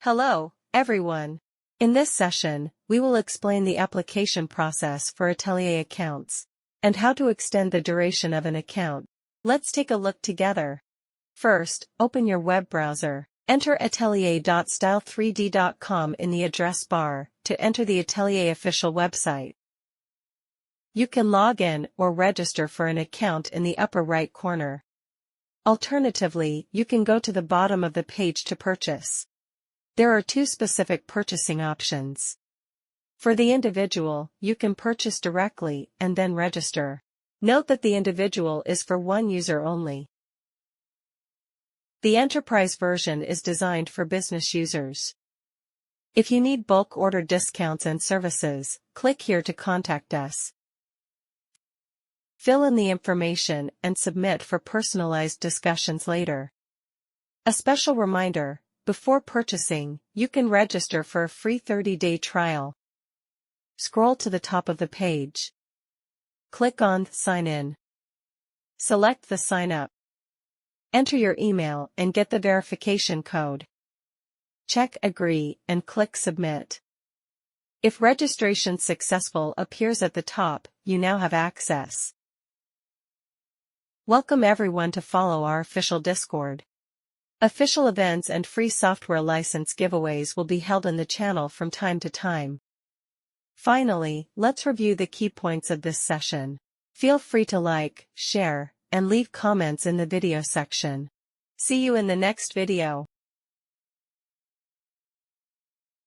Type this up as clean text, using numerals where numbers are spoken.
Hello, everyone. In this session, we will explain the application process for Atelier accounts and how to extend the duration of an account. Let's take a look together. First, open your web browser. Enter atelier.style3d.com in the address bar to enter the Atelier official website. You can log in or register for an account in the upper right corner. Alternatively, you can go to the bottom of the page to purchase. There are two specific purchasing options. For the individual, you can purchase directly and then register. Note that the individual is for one user only. The enterprise version is designed for business users. If you need bulk order discounts and services, click here to contact us. Fill in the information and submit for personalized discussions later. A special reminder: before purchasing, you can register for a free 30-day trial. Scroll to the top of the page. Click on Sign In. Select the Sign Up. Enter your email and get the verification code. Check Agree and click Submit. If registration successful appears at the top, you now have access. Welcome everyone to follow our official Discord. Official events and free software license giveaways will be held in the channel from time to time. Finally, let's review the key points of this session. Feel free to like, share, and leave comments in the video section. See you in the next video.